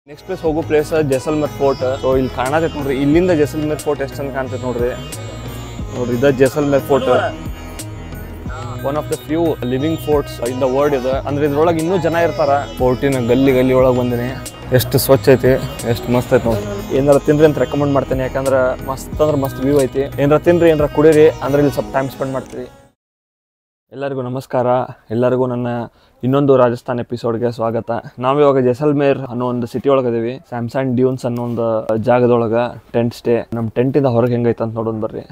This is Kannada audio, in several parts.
ನೆಕ್ಸ್ಟ್ ಪ್ಲೇಸ್ ಹೋಗೋ ಪ್ಲೇಸ್ ಜೈಸಲ್ಮೇರ್ ಫೋರ್ಟ್. ಸೊ ಇಲ್ಲಿ ಕಾಣತೈತೆ ನೋಡ್ರಿ, ಇಲ್ಲಿಂದ ಜೈಸಲ್ಮೇರ್ ಫೋರ್ಟ್ ಎಷ್ಟು ಚಂದ ಕಾಣ್ತೈತೆ ನೋಡ್ರಿ. ಇದ Jaisalmer fort, one of the few living sports in the world ಇದೆ. ಅಂದ್ರೆ ಇದ್ರೊಳಗೆ ಇನ್ನೂ ಜನ ಇರ್ತಾರ. ಫೋರ್ಟಿನ ಗಲ್ಲಿ ಒಳಗೆ ಬಂದಿನಿ, ಎಷ್ಟು ಸ್ವಚ್ಛ ಐತಿ, ಎಷ್ಟು ಮಸ್ತ್ ಐತಿ ನೋಡಿ. ಏನಾರ ತಿನ್ರಿ ಅಂತ ರೆಕಮೆಂಡ್ ಮಾಡ್ತೇನೆ, ಯಾಕಂದ್ರೆ ಮಸ್ತ್ ಅಂದ್ರೆ ಮಸ್ತ್ ವ್ಯೂ ಐತಿ. ಏನಾರ ತಿನ್ರಿ, ಏನಾರ ಕುಡೀರಿ ಅಂದ್ರೆ ಇಲ್ಲಿ ಸ್ವಲ್ಪ ಟೈಮ್ ಸ್ಪೆಂಡ್ ಮಾಡ್ತೀರಿ. ಎಲ್ಲರಿಗೂ ನಮಸ್ಕಾರ, ಎಲ್ಲರಿಗೂ ನನ್ನ ಇನ್ನೊಂದು ರಾಜಸ್ಥಾನ್ ಎಪಿಸೋಡ್ಗೆ ಸ್ವಾಗತ. ನಾವಿವಾಗ ಜೈಸಲ್ಮೇರ್ ಅನ್ನೋ ಒಂದು ಸಿಟಿ ಒಳಗೆ ಇದೀವಿ. ಸ್ಯಾಮ್ಸಂಗ್ ಡ್ಯೂನ್ಸ್ ಅನ್ನೋ ಒಂದು ಜಾಗದೊಳಗೆ ಟೆಂಟ್ ಸ್ಟೇ. ನಮ್ಮ ಟೆಂಟಿಂದ ಹೊರಗೆ ಹೆಂಗೈತೆ ಅಂತ ನೋಡೋಣ ಬರ್ರಿ.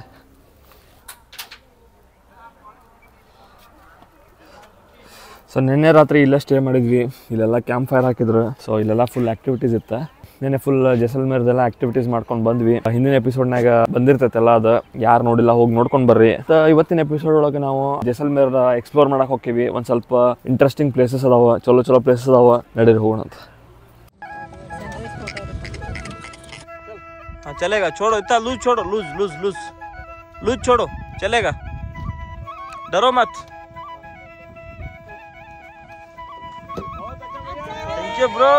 ಸೊ ನಿನ್ನೆ ರಾತ್ರಿ ಇಲ್ಲೇ ಸ್ಟೇ ಮಾಡಿದ್ವಿ. ಇಲ್ಲೆಲ್ಲ ಕ್ಯಾಂಪ್ ಫೈರ್ ಹಾಕಿದ್ರು. ಸೊ ಇಲ್ಲೆಲ್ಲ ಫುಲ್ ಆಕ್ಟಿವಿಟೀಸ್ ಇತ್ತು. ನೆನ್ನೆ ಫುಲ್ ಜೈಸಲ್ಮೇರ್ದೆಲ್ಲ ಆಕ್ಟಿವಿಟೀಸ್ ಮಾಡ್ಕೊಂಡು ಬಂದ್ವಿ. ಹಿಂದಿನ ಎಪಿಸೋಡ್ನಾಗ ಬಂದಿರ್ತೈತೆಲ್ಲ, ಅದು ಯಾರು ನೋಡಿಲ್ಲ ಹೋಗಿ ನೋಡ್ಕೊಂಡು ಬರ್ರಿ. ಇವತ್ತಿನ ಎಪಿಸೋಡ್ ಒಳಗೆ ನಾವು ಜೈಸಲ್ಮೇರ್ ಎಕ್ಸ್ಪ್ಲೋರ್ ಮಾಡಕ್ಕೆ ಹೋಗ್ತೀವಿ. ಒಂದು ಸ್ವಲ್ಪ ಇಂಟ್ರೆಸ್ಟಿಂಗ್ ಪ್ಲೇಸಸ್ ಅದಾವ, ಚಲೋ ಪ್ಲೇಸಸ್ ಅದಾವ, ನಡೀರಿ ಹೋಗೋಣ ಅಂತ. चलेगा, छोड़ो इतना लूज, छोड़ो लूज लूज लूज लूज छोड़ो, चलेगा, डरो मत. Thank you bro.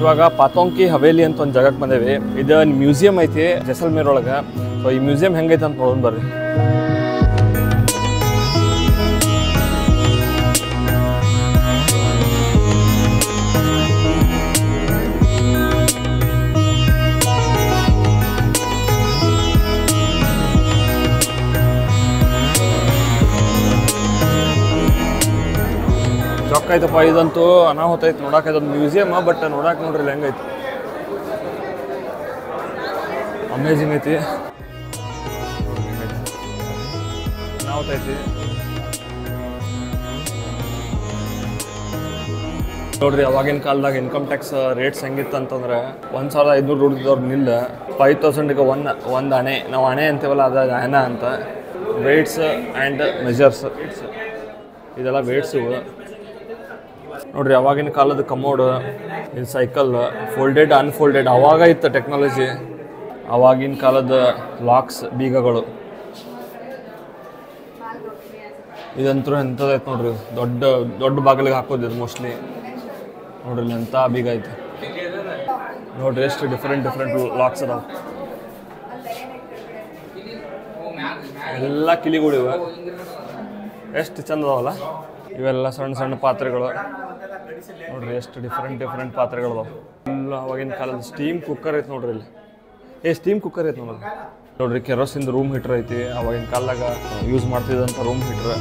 ಇವಾಗ ಪಾತೋಂಕಿ ಹವೇಲಿ ಅಂತ ಒಂದು ಜಾಗಕ್ಕೆ ಬಂದೇವಿ. ಇದು ಮ್ಯೂಸಿಯಂ ಐತಿ ಜೈಸಲ್ಮೇರ್ ಒಳಗೆ. ಸೊ ಈ ಮ್ಯೂಸಿಯಂ ಹೆಂಗೈತೆ ಅಂತ ನೋಡೋಣ ಬರ್ರಿ. ಚೊಕ್ಕೈತಪ್ಪ, ಇದಂತೂ ಅನಾಹುತ ಐತೆ ನೋಡಕ್ಕೆ. ಇದೊಂದು ಮ್ಯೂಸಿಯಮ್, ಬಟ್ ನೋಡಕ್ಕೆ ನೋಡ್ರಿ ಹೆಂಗೈತಿ, ಅಮೇಜಿಂಗ್ ಐತಿ, ಅನಾಹುತ ಐತಿ ನೋಡ್ರಿ. ಅವಾಗಿನ ಕಾಲದಾಗ ಇನ್ಕಮ್ ಟ್ಯಾಕ್ಸ್ ರೇಟ್ಸ್ ಹೆಂಗಿತ್ತು ಅಂತಂದ್ರೆ 1500 ದುಡ್ದಿದ್ದವ್ರು ನಿಲ್ಲ 5000ಗೆ ಒಂದು ಆಣೆ. ನಾವು ಆಣೆ ಅಂತೀವಲ್ಲ, ಅದು ಆನ ಅಂತ. ವೇಟ್ಸ್ ಆ್ಯಂಡ್ ಮೆಜರ್ಸ್, ಇದೆಲ್ಲ ವೇಟ್ಸ್ ಇವು ನೋಡ್ರಿ. ಅವಾಗಿನ ಕಾಲದ ಕಮೋಡ್, ಇದು ಸೈಕಲ್, ಫೋಲ್ಡೆಡ್ ಅನ್ಫೋಲ್ಡೆಡ್, ಅವಾಗ ಇತ್ತು ಟೆಕ್ನಾಲಜಿ. ಅವಾಗಿನ ಕಾಲದ ಲಾಕ್ಸ್, ಬೀಗಗಳು. ಇದಂತೂ ಎಂಥದೈತೆ ನೋಡ್ರಿ, ದೊಡ್ಡ ಬಾಗಿಲಿಗೆ ಹಾಕೋದು ಇದು ಮೋಸ್ಟ್ಲಿ. ನೋಡ್ರಿ ಇಲ್ಲಿ ಎಂಥ ಬೀಗ ಐತಿ ನೋಡ್ರಿ, ಎಷ್ಟು ಡಿಫ್ರೆಂಟ್ ಲಾಕ್ಸ್ ಅದಾವ. ಎಲ್ಲ ಕಿಲಿಗಳಿವೆ, ಎಷ್ಟು ಚಂದ ಅದಾವಲ್ಲ. ಇವೆಲ್ಲ ಸಣ್ಣ ಪಾತ್ರೆಗಳು ನೋಡ್ರಿ, ಎಷ್ಟು ಡಿಫ್ರೆಂಟ್ ಪಾತ್ರೆಗಳು ಅದಾವ. ಎಲ್ಲ ಅವಾಗಿನ ಕಾಲದ ಸ್ಟೀಮ್ ಕುಕ್ಕರ್ ಐತೆ ನೋಡ್ರಿ. ಇಲ್ಲಿ ಸ್ಟೀಮ್ ಕುಕ್ಕರ್ ಐತೆ ನೋಡ್ರಿ. ಕೆರೋಸಿನ್ ರೂಮ್ ಹೀಟರ್ ಐತಿ, ಅವಾಗಿನ ಕಾಲದಾಗ ಯೂಸ್ ಮಾಡ್ತಿದ್ದಂಥ ರೂಮ್ ಹೀಟರ್.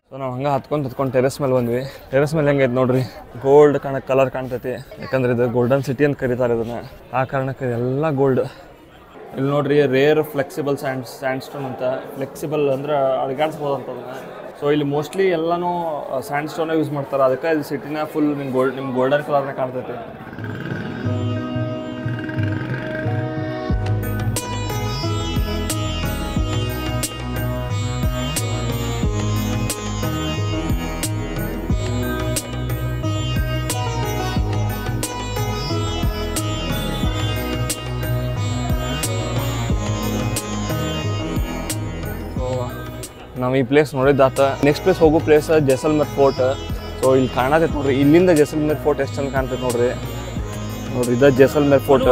ಸೊ ನಾವು ಹಂಗೆ ಹತ್ಕೊಂಡು ಟೆರೆಸ್ ಮೇಲೆ ಬಂದ್ವಿ. ಟೆರೆಸ್ ಮೇಲೆ ಹೆಂಗೈತೆ ನೋಡ್ರಿ, ಗೋಲ್ಡ್ ಕಲರ್ ಕಾಣ್ತೈತಿ. ಯಾಕಂದ್ರೆ ಇದು ಗೋಲ್ಡನ್ ಸಿಟಿ ಅಂತ ಕರೀತಾರೆ ಇದನ್ನ, ಆ ಕಾರಣಕ್ಕೆ ಎಲ್ಲ ಗೋಲ್ಡ್. ಇಲ್ಲಿ ನೋಡ್ರಿ, ರೇರ್ ಫ್ಲೆಕ್ಸಿಬಲ್ ಸ್ಯಾಂಡ್ಸ್ಟೋನ್ ಅಂತ. ಫ್ಲೆಕ್ಸಿಬಲ್ ಅಂದ್ರೆ ಅಳಗಾಡಿಸ್ಬೋದು ಅಂತ ಅದನ್ನ. ಸೊ ಇಲ್ಲಿ ಮೋಸ್ಟ್ಲಿ ಎಲ್ಲನೂ ಸ್ಯಾಂಡ್ಸ್ಟೋನೇ ಯೂಸ್ ಮಾಡ್ತಾರೆ, ಅದಕ್ಕೆ ಇಲ್ಲಿ ಸಿಟಿನ ಫುಲ್ ನಿಮ್ಮ ಗೋಲ್ಡನ್ ಕಲರ್ನ ಕಾಣ್ತೈತಿ. ನಾವು ಈ ಪ್ಲೇಸ್ ನೋಡಿದ್ದಾತ. ನೆಕ್ಸ್ಟ್ ಪ್ಲೇಸ್ ಹೋಗೋ ಪ್ಲೇಸ್ ಜೈಸಲ್ಮೇರ್ ಫೋರ್ಟ್. ಸೊ ಇಲ್ಲಿ ಕಾಣತೈತೆ ನೋಡ್ರಿ, ಇಲ್ಲಿಂದ ಜೈಸಲ್ಮೇರ್ ಫೋರ್ಟ್ ಎಷ್ಟು ಚಂದ ಕಾಣ್ತೈತೆ ನೋಡ್ರಿ. ಇದ ಜೈಸಲ್ಮೇರ್ ಫೋರ್ಟ್.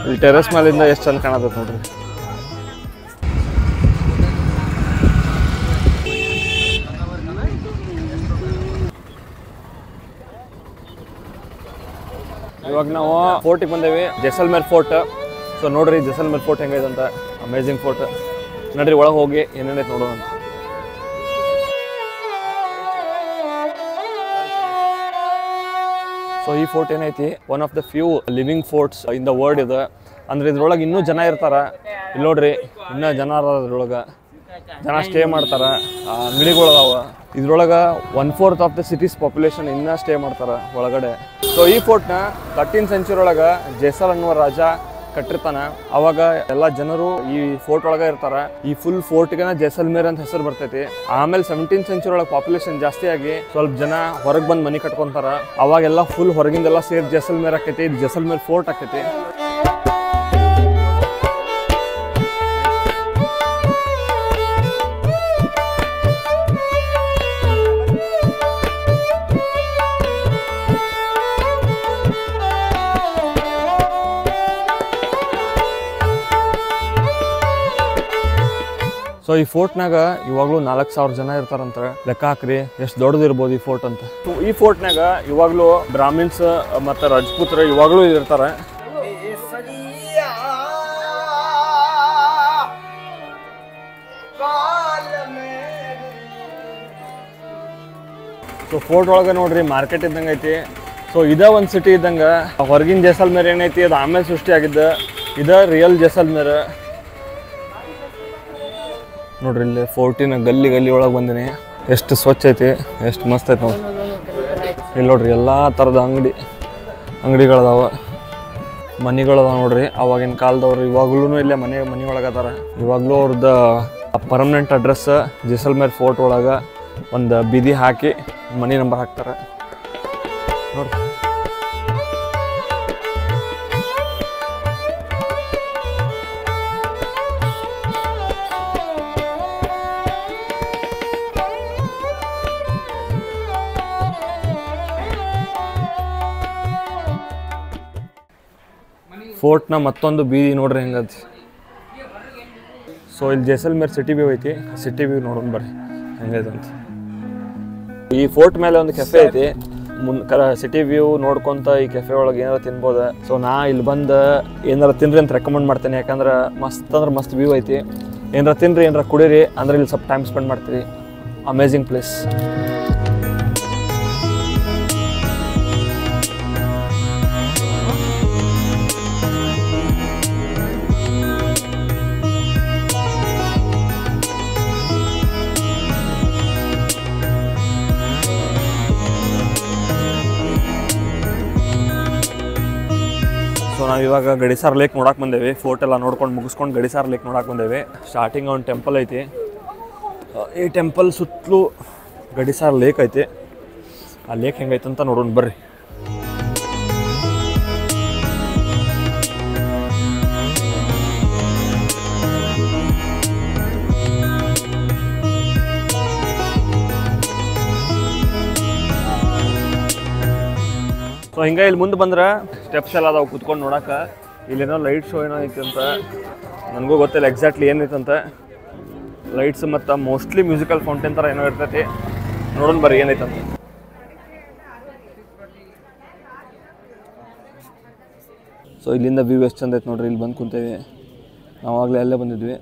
ಇಲ್ಲಿ ಟೆರೆಸ್ ಮೇಲಿಂದ ಎಷ್ಟು ಚಂದ ಕಾಣತೈತೆ ನೋಡ್ರಿ. ಇವಾಗ ನಾವು ಫೋರ್ಟಿಗೆ ಬಂದೇವಿ, ಜೈಸಲ್ಮೇರ್ ಫೋರ್ಟ್. ಸೊ ನೋಡ್ರಿ ಜೈಸಲ್ಮೇರ್ ಫೋರ್ಟ್ ಹೆಂಗೈತೆ ಅಂತ, ಅಮೇಜಿಂಗ್ ಫೋರ್ಟ್. ನಡ್ರಿ ಒಳಗೆ ಹೋಗಿ ಏನೇನೈತೆ ನೋಡೋಣ ಅಂತ. ಸೊ ಈ ಫೋರ್ಟ್ ಏನೈತಿ one of the few living sports in the world ಇದೆ. ಅಂದ್ರೆ ಇದ್ರೊಳಗೆ ಇನ್ನೂ ಜನ ಇರ್ತಾರ. ಇಲ್ಲಿ ನೋಡ್ರಿ ಇನ್ನೂ ಜನ ಅದ್ರೊಳಗೆ ಜನ ಸ್ಟೇ ಮಾಡ್ತಾರೆ, ಅಂಗಡಿಗಳು ಅದಾವ. ಇದ್ರೊಳಗೆ 1/4 ಆಫ್ ದ ಸಿಟೀಸ್ ಪಾಪ್ಯುಲೇಷನ್ ಇನ್ನೂ ಸ್ಟೇ ಮಾಡ್ತಾರೆ ಒಳಗಡೆ. ಸೊ ಈ ಫೋರ್ಟ್ನ 13th ಸೆಂಚುರಿ ಒಳಗೆ ಜೈಸಲ್ ಅನ್ನುವ ರಾಜ ಕಟ್ಟಿರ್ತಾನ. ಅವಾಗ ಎಲ್ಲ ಜನರು ಈ ಫೋರ್ಟ್ ಒಳಗೆ ಇರ್ತಾರ. ಈ ಫುಲ್ ಫೋರ್ಟ್ಗೆ ಜೈಸಲ್ಮೇರ್ ಅಂತ ಹೆಸರು ಬರ್ತೈತಿ. ಆಮೇಲೆ 17th ಸೆಂಚುರಿ ಒಳಗೆ ಪಾಪ್ಯುಲೇಷನ್ ಜಾಸ್ತಿ ಆಗಿ ಸ್ವಲ್ಪ ಜನ ಹೊರಗೆ ಬಂದು ಮನೆ ಕಟ್ಕೊಂತಾರ. ಅವಾಗೆಲ್ಲ ಫುಲ್ ಹೊರಗಿಂದೆಲ್ಲ ಸೇರಿ ಜೈಸಲ್ಮೇರ್ ಆಕೈತಿ. ಇದು ಜೈಸಲ್ಮೇರ್ ಫೋರ್ಟ್ ಆಕೈತಿ. ಸೊ ಈ ಫೋರ್ಟ್ನಾಗ ಇವಾಗಲೂ 4,000 ಜನ ಇರ್ತಾರಂತ. ಲೆಕ್ಕ ಹಾಕ್ರಿ ಎಷ್ಟು ದೊಡ್ಡದಿರ್ಬೋದು ಈ ಫೋರ್ಟ್ ಅಂತ. ಈ ಫೋರ್ಟ್ನಾಗ ಇವಾಗಲೂ ಬ್ರಾಹ್ಮಿನ್ಸ್ ಮತ್ತು ರಜಪೂತ್ರ ಇವಾಗಲೂ ಇರ್ತಾರೆ. ಸೊ ಫೋರ್ಟ್ ಒಳಗೆ ನೋಡ್ರಿ ಮಾರ್ಕೆಟ್ ಇದ್ದಂಗೆ ಐತಿ. ಸೊ ಇದೇ ಒಂದು ಸಿಟಿ ಇದ್ದಂಗೆ. ಹೊರಗಿನ ಜೈಸಲ್ಮೇರ್ ಏನೈತಿ ಅದು ಆಮೇಲೆ ಸೃಷ್ಟಿಯಾಗಿದ್ದು. ಇದೇ ರಿಯಲ್ ಜೈಸಲ್ಮೇರ್ ನೋಡ್ರಿ. ಇಲ್ಲಿ ಫೋರ್ಟಿನ ಗಲ್ಲಿ ಒಳಗೆ ಬಂದಿನಿ. ಎಷ್ಟು ಸ್ವಚ್ಛ ಐತಿ, ಎಷ್ಟು ಮಸ್ತ್ ಐತಿ ನೋಡಿ. ಇಲ್ಲಿ ನೋಡ್ರಿ ಎಲ್ಲ ಥರದ ಅಂಗಡಿಗಳದಾವ, ಮನೆಗಳದಾವ ನೋಡ್ರಿ. ಅವಾಗಿನ ಕಾಲದವ್ರು ಇವಾಗ್ಲೂ ಇಲ್ಲೇ ಮನೆ ಒಳಗೆ ಅದಾರ. ಇವಾಗಲೂ ಅವ್ರದ್ದು ಪರ್ಮನೆಂಟ್ ಅಡ್ರೆಸ್ ಜೈಸಲ್ಮೇರ್ ಫೋರ್ಟ್ ಒಳಗೆ ಒಂದು ಬೀದಿ ಹಾಕಿ ಮನೆ ನಂಬರ್ ಹಾಕ್ತಾರೆ ನೋಡ್ರಿ. ಫೋರ್ಟ್ನ ಮತ್ತೊಂದು ಬೀದಿ ನೋಡ್ರಿ ಹೆಂಗದ. ಸೊ ಇಲ್ಲಿ ಜೈಸಲ್ಮೇರ್ ಸಿಟಿ ವ್ಯೂ ಐತಿ. ಸಿಟಿ ವ್ಯೂ ನೋಡೋಣ ಬರ್ರಿ ಹೆಂಗೈತೆ ಅಂತ. ಈ ಫೋರ್ಟ್ ಮೇಲೆ ಒಂದು ಕೆಫೆ ಐತಿ. ಸಿಟಿ ವ್ಯೂ ನೋಡ್ಕೊಂತ ಈ ಕೆಫೆ ಒಳಗೆ ಏನಾರ ತಿನ್ಬೋದು. ಸೊ ನಾ ಇಲ್ಲಿ ಬಂದು ಏನಾರ ತಿನ್ರಿ ಅಂತ ರೆಕಮೆಂಡ್ ಮಾಡ್ತೇನೆ. ಯಾಕಂದ್ರೆ ಮಸ್ತ್ ವ್ಯೂ ಐತಿ. ಏನಾರ ತಿನ್ರಿ ಏನಾರ ಕುಡೀರಿ ಅಂದ್ರೆ ಇಲ್ಲಿ ಸ್ವಲ್ಪ ಟೈಮ್ ಸ್ಪೆಂಡ್ ಮಾಡ್ತೀರಿ. Amazing place. ಸೊ ನಾವು ಇವಾಗ ಗಡಿಸಾರ್ ಲೇಕ್ ನೋಡಕ್ಕೆ ಬಂದೇವಿ. ಫೋರ್ಟ್ ಎಲ್ಲ ನೋಡ್ಕೊಂಡು ಮುಗಿಸ್ಕೊಂಡು ಗಡಿಸಾರ್ ಲೇಕ್ ನೋಡಕ್ಕೆ ಬಂದೇವಿ. ಸ್ಟಾರ್ಟಿಂಗ್ ಒಂದು ಟೆಂಪಲ್ ಐತಿ. ಈ ಟೆಂಪಲ್ ಸುತ್ತಲೂ ಗಡಿಸಾರ್ ಲೇಕ್ ಐತಿ. ಆ ಲೇಕ್ ಹೆಂಗೈತೆ ಅಂತ ನೋಡೋಣ ಬರ್ರಿ. ಸೊ ಹಿಂಗೆ ಇಲ್ಲಿ ಮುಂದೆ ಬಂದ್ರೆ ಸ್ಟೆಪ್ಸ್ ಎಲ್ಲ ಅದಾವೆ ಕುತ್ಕೊಂಡು ನೋಡಕ್ಕೆ. ಇಲ್ಲೇನೋ ಲೈಟ್ ಶೋ ಏನೋ ಐತಿ ಅಂತ. ನನಗೂ ಗೊತ್ತಿಲ್ಲ ಎಕ್ಸಾಕ್ಟ್ಲಿ ಏನೈತೆ ಅಂತ. ಲೈಟ್ಸ್ ಮತ್ತು ಮೋಸ್ಟ್ಲಿ ಮ್ಯೂಸಿಕಲ್ ಫೌಂಟೇನ್ ಥರ ಏನೋ ಇರ್ತೈತಿ. ನೋಡೋಣ ಬರ್ರಿ ಏನೈತೆ ಅಂತ. ಸೊ ಇಲ್ಲಿಂದ ವ್ಯೂ ಎಷ್ಟು ಚಂದ ಐತೆ ನೋಡ್ರಿ. ಇಲ್ಲಿ ಬಂದು ಕುಂತೇವಿ. ನಾವಾಗಲೇ ಅಲ್ಲೇ ಬಂದಿದ್ವಿ.